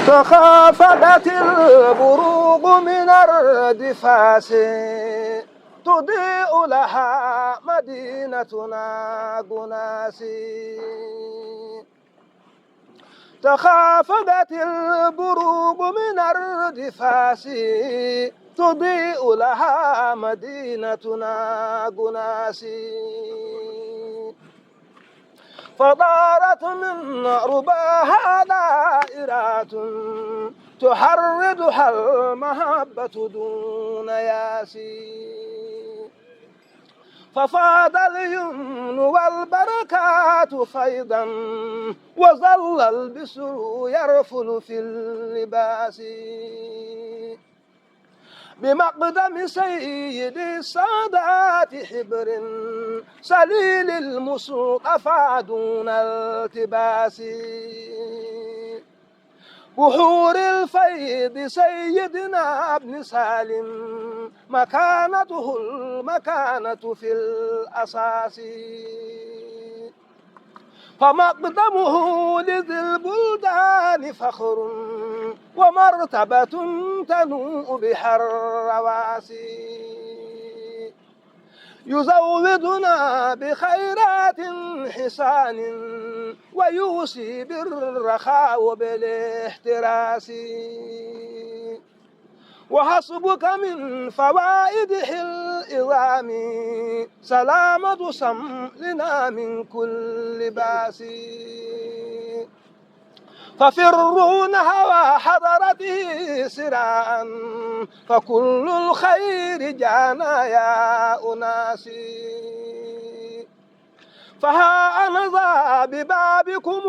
تخافت البروق من اردفاس تضيء لها مدينتنا قناسي. تخافت البروق من اردفاس تضيء لها مدينتنا قناسي. فدارت من رباها دائرات تحردها المحبة دون ياسي. ففاض اليمن والبركات فيضا وظل البسر يرفل في اللباس. بمقدم سيد السادات حبر سليل المصطفى دون التباس. بحور الفيض سيدنا ابن سالم مكانته المكانة في الأساس. فمقدمه لذي البلدان فخر ومرتبة تنوء بها الرواسي. يزودنا بخيرات حسان ويوصي بالرخاء وبالاحتراس. وحسبك من فوائده العظام سلامة سملنا من كل باس. ففروا نحو حضرته سراعا فكل الخير جانا يا أناس. فها أنا ذا ببابكم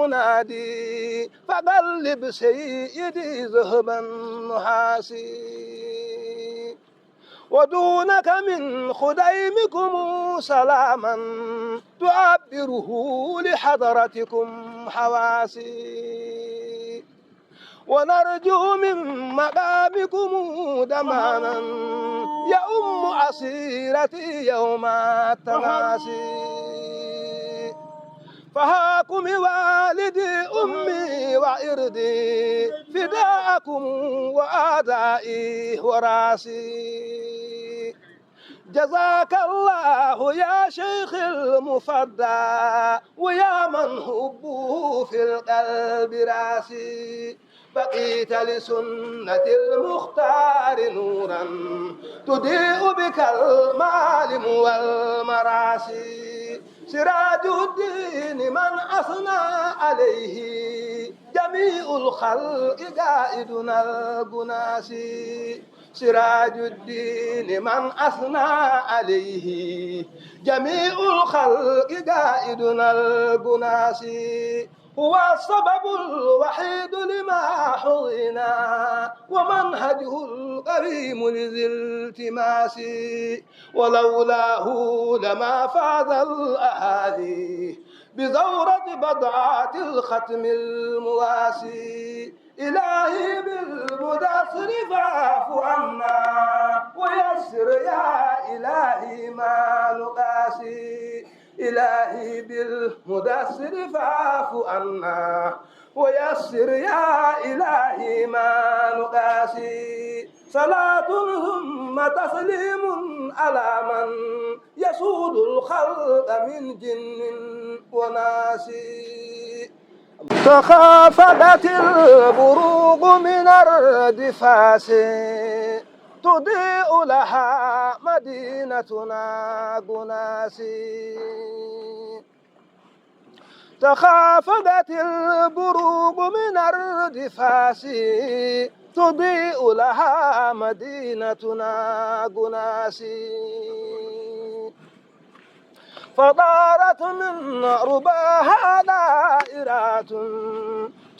أنادي فقلب سيدي ذهبا نحاسي. ودونك من خديمكم سلاما تعبره لحضرتكم حواسي. ونرجو من مقامكم دمانا يؤم عسيرتي يوم التناسي. فهاكم والدي أمي وإردي فداءكم وآدائي وراسي. جزاك الله يا شيخ المفدى ويا من حبه في القلب راسي. بقيت لسنة المختار نورا تضيء بك المعالم والمراسي. سراج الدين من أثنى عليه جميع الخلق قائدنا القناسي. سراج الدين من أثنى عليه جميع الخلق قائدنا القناسي. هو السبب الوحيد لما حظنا ومنهجه القريم لذي التماس. ولولاه لما فاز الأهالي بزورة بضعات الختم المواسي. إلهي بالمدثر فاعف عنا ويسر يا إلهي ما نقاسي. إلهي بالمدثر فاعف عنا ويسر يا إلهي ما نقاسي. صلاة ثم تسليم على من يسود الخلق من جن وناس. تخافت البروق من اردفاس تضيء لها مدينتنا قناسي. تخافت البروق من اردفاس تضيء لها مدينتنا قناسي. فدارت من رباها دائرات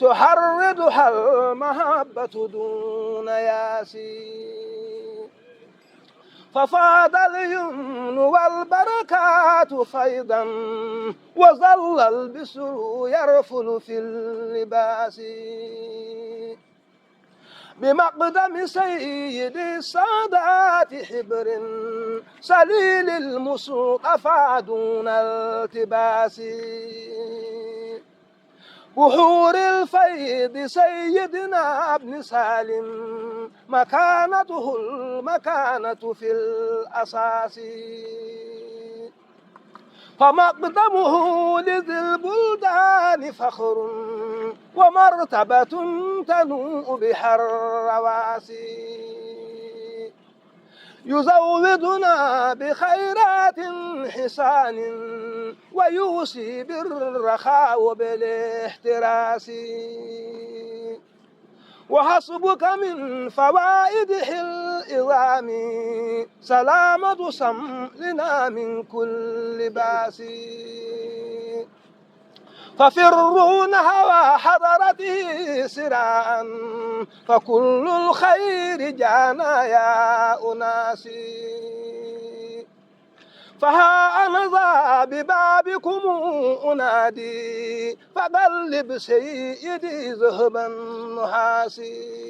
تحردها المحبة دون ياسي. ففاض اليمن والبركات فيضا وظل البسر يرفل في اللباس. بمقدم سيد السادات حبر سليل المصطفى دون التباس. بحور الفيض سيدنا ابن سالم مكانته المكانة في الأساس، فمقدمه لذي البلدان فخر ومرتبة تنوء بها الرواسي، يزودنا بخيرات حسان ويوصي بالرخاء وبالاحتراس، وحسبك من فوائده العظام سلامة سملنا من كل باس، ففروا هوى حضرته سراعا فكل الخير جانا يا أناس، فها أنا ذا ببابكم أنادي فقلب سيدي ذهبا نحاسي،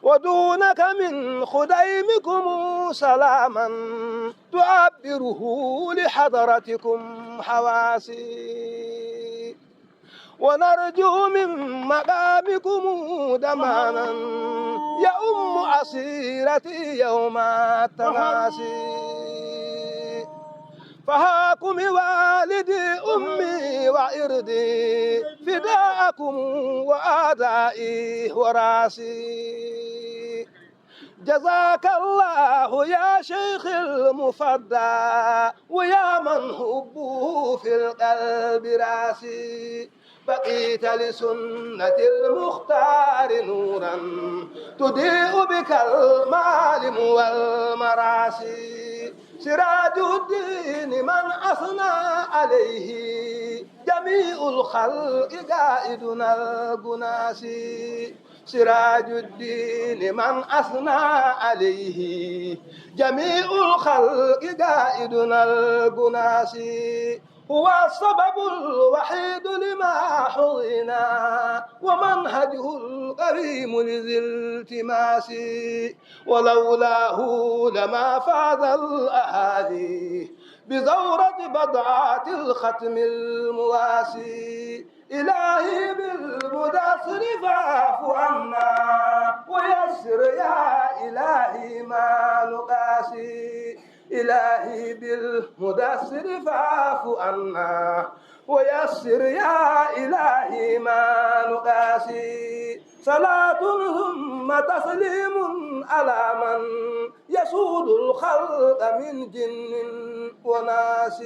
ودونك من خديمكم سلاما تعبره لحضرتكم حواسي، ونرجو من مقامكم دمانا يؤم أسيرتي يوم التناسي، فهاكم والدي أمي وإردي فداءكم وآدائي وراسي، جزاك الله يا شيخ المفدى ويا من حبه في القلب راسي، بقيت لسنة المختار نورا تضيء بك المعالم والمراسي، سراج الدين من أثنى عليه جميع الخلق قائدنا القناسي، سراج الدين من أثنى عليه جميع الخلق قائدنا القناسي، هو السبب الوحيد لما حظنا ومنهجه القريم لذي التماس، ولولاه لما فاز الأهالي بزورة بضعات الختم المواسي، إلهي بالمدثر فاعف عنا ويسر يا إلهي ما نقاسي، إلهي بالمدثر فاعف عنا ويسر يا إلهي ما نقاسي، صلاة ثم تسليم على من يسود الخلق من جن وناس.